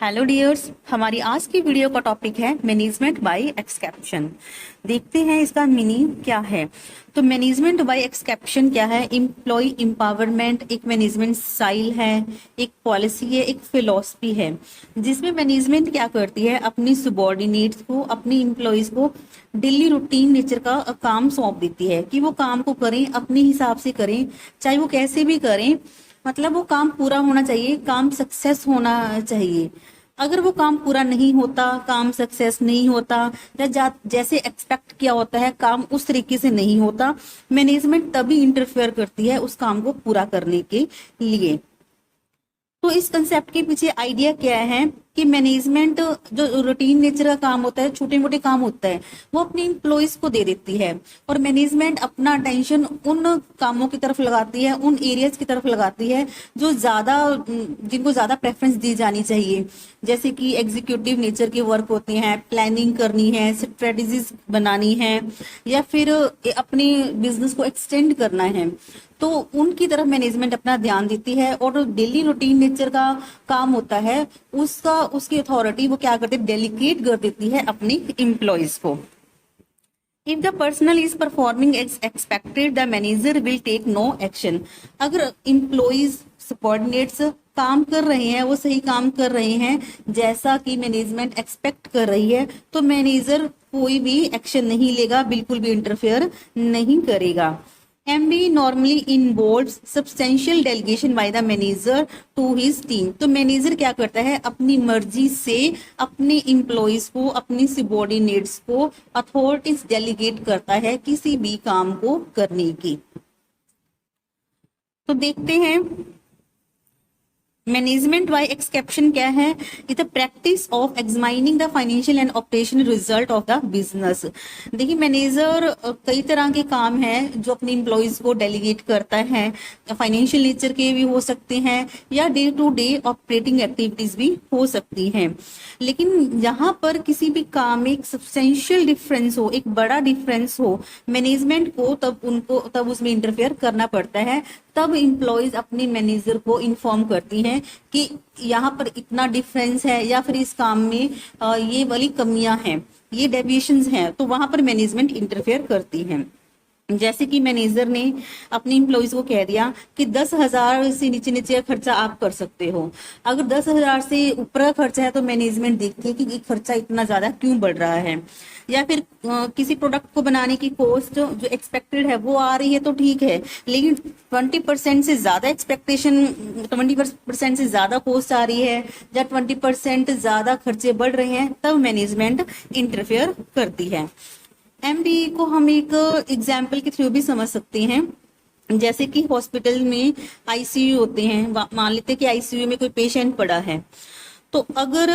Hello dears, हमारी आज की वीडियो का टॉपिक है मैनेजमेंट बाय एक्सेप्शन। देखते हैं इसका मीनिंग क्या है। तो मैनेजमेंट बाय एक्सेप्शन क्या है? एम्प्लॉय एम्पावरमेंट एक मैनेजमेंट स्टाइल है, एक पॉलिसी है, एक फिलॉसफी है, जिसमें मैनेजमेंट क्या करती है, अपनी subordinates को, अपनी एम्प्लॉयज को डेली रूटीन नेचर का काम सौंप देती है कि वो काम को करें, अपने हिसाब से करें, चाहे वो कैसे भी करें। मतलब वो काम पूरा होना चाहिए, काम सक्सेस होना चाहिए। अगर वो काम पूरा नहीं होता, काम सक्सेस नहीं होता या जैसे एक्सपेक्ट किया होता है काम उस तरीके से नहीं होता, मैनेजमेंट तभी इंटरफेयर करती है उस काम को पूरा करने के लिए। तो इस कंसेप्ट के पीछे आइडिया क्या है कि मैनेजमेंट जो रूटीन नेचर का काम होता है, छोटे मोटे काम होता है, वो अपने एम्प्लॉयज को दे देती है और मैनेजमेंट अपना अटेंशन उन कामों की तरफ लगाती है, उन एरियाज की तरफ लगाती है जो जिनको ज्यादा प्रेफरेंस दी जानी चाहिए। जैसे कि एग्जीक्यूटिव नेचर के वर्क होते हैं, प्लानिंग करनी है, स्ट्रेटेजीज बनानी है या फिर अपने बिजनेस को एक्सटेंड करना है, तो उनकी तरफ मैनेजमेंट अपना ध्यान देती है। और डेली रूटीन नेचर का काम होता है उसकी अथॉरिटी वो क्या करती है, डेलीगेट कर देती है अपनी एम्प्लॉयज को। If the personnel is performing as expected the manager will take no action. अगर एम्प्लॉयज सबॉर्डिनेट्स काम कर रहे हैं, वो सही काम कर रहे हैं जैसा कि मैनेजमेंट एक्सपेक्ट कर रही है, तो मैनेजर कोई भी एक्शन नहीं लेगा, बिल्कुल भी इंटरफेयर नहीं करेगा। MBE normally involves substantial delegation by the manager to his team। तो मैनेजर क्या करता है, अपनी मर्जी से अपने एम्प्लॉयज को, अपनी सबॉर्डिनेट्स को अथॉरिटीज डेलीगेट करता है किसी भी काम को करने की। तो देखते हैं मैनेजमेंट बाय एक्सेप्शन क्या है। It the practice of examining the financial and operational result of the business. देखिए मैनेजर कई तरह के काम हैं जो अपने एम्प्लॉयज को डेलीगेट करता है, फाइनेंशियल नेचर के भी हो सकते हैं या day to day operating activities भी हो सकती हैं। लेकिन यहाँ पर किसी भी काम में एक सब्सटेंशियल डिफरेंस हो, एक बड़ा डिफरेंस हो, मैनेजमेंट को तब उसमें इंटरफेयर करना पड़ता है। तब एम्प्लॉयज अपने मैनेजर को इन्फॉर्म करती हैं कि यहाँ पर इतना डिफरेंस है या फिर इस काम में ये वाली कमियां हैं, ये डेविएशंस हैं, तो वहां पर मैनेजमेंट इंटरफेयर करती है। जैसे कि मैनेजर ने अपने एम्प्लॉयज को कह दिया कि 10,000 से नीचे नीचे का खर्चा आप कर सकते हो। अगर 10,000 से ऊपर का खर्चा है तो मैनेजमेंट देखती है कि ये खर्चा इतना ज्यादा क्यों बढ़ रहा है। या फिर किसी प्रोडक्ट को बनाने की कॉस्ट जो एक्सपेक्टेड है वो आ रही है तो ठीक है, लेकिन 20% से ज्यादा एक्सपेक्टेशन, 20% से ज्यादा कॉस्ट आ रही है या 20% ज्यादा खर्चे बढ़ रहे हैं, तब मैनेजमेंट इंटरफेयर करती है। MBE को हम एक एग्जाम्पल के थ्रू भी समझ सकते हैं। जैसे कि हॉस्पिटल में ICU होते हैं, मान लेते हैं कि ICU में कोई पेशेंट पड़ा है, तो अगर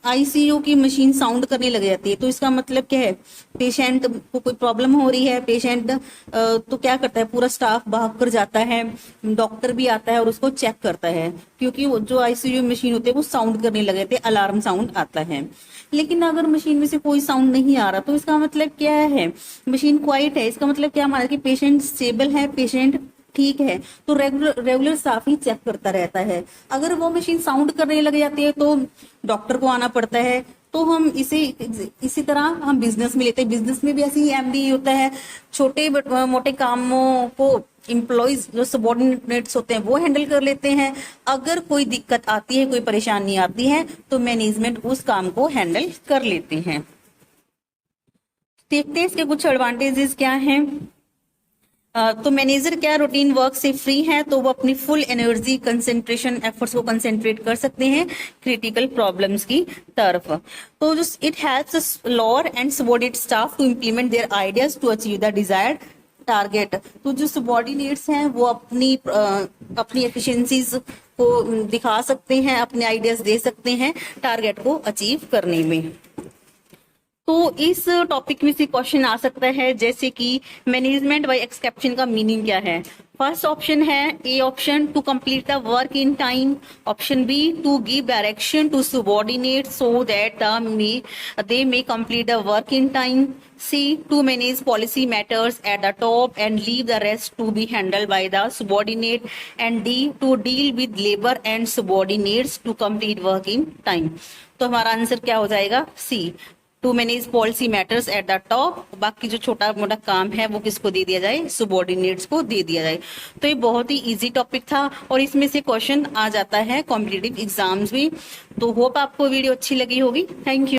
ICU की मशीन साउंड करने लग जाती है तो इसका मतलब क्या है, पेशेंट को कोई प्रॉब्लम हो रही है। पेशेंट तो क्या करता है, पूरा स्टाफ भाग कर जाता है, डॉक्टर भी आता है और उसको चेक करता है, क्योंकि वो जो ICU मशीन होती है वो साउंड करने लगे थे, अलार्म साउंड आता है। लेकिन अगर मशीन में से कोई साउंड नहीं आ रहा तो इसका मतलब क्या है, मशीन क्वाइट है, इसका मतलब क्या हमारा कि पेशेंट स्टेबल है, पेशेंट ठीक है, तो रेगुलर स्टाफ ही चेक करता रहता है। अगर वो मशीन साउंड करने लग जाती है तो डॉक्टर को आना पड़ता है। तो हम इसी तरह हम बिजनेस में लेते हैं, बिजनेस में भी ऐसे ही MBE होता है। छोटे मोटे कामों को एम्प्लॉयज जो सबॉर्डिनेट्स होते हैं वो हैंडल कर लेते हैं। अगर कोई दिक्कत आती है, कोई परेशानी आती है, तो मैनेजमेंट उस काम को हैंडल कर लेते हैं। देखते हैं इसके कुछ एडवांटेजेस क्या हैं। तो मैनेजर क्या रूटीन वर्क से फ्री है, तो वो अपनी फुल एनर्जी, कंसेंट्रेशन, एफर्ट्स को कंसेंट्रेट कर सकते हैं क्रिटिकल प्रॉब्लम्स की तरफ। तो जो it helps lower end subordinate staff to implement their ideas to achieve the desired target. तो जो सबॉर्डिनेट्स हैं वो अपनी एफिशिएंसीज को दिखा सकते हैं, अपने आइडियाज दे सकते हैं टारगेट को अचीव करने में। तो इस टॉपिक में से क्वेश्चन आ सकता है जैसे कि मैनेजमेंट बाय एक्सेप्शन का मीनिंग क्या है। फर्स्ट ऑप्शन है A option to complete the work in time, option B to give direction to subordinate so that they may complete the work in time, C to manage policy matters at the top and leave the rest to be handled by the subordinate, and D to deal with labor and subordinates to complete work in time। तो हमारा answer क्या हो जाएगा, C to manage policy matters at the top, बाकी जो छोटा मोटा काम है वो किसको दे दिया जाए, सुबॉर्डिनेट्स को दे दिया जाए। तो ये बहुत ही इजी टॉपिक था और इसमें से क्वेश्चन आ जाता है कॉम्पिटिटिव एग्जाम्स भी। तो होप आपको वीडियो अच्छी लगी होगी। Thank you.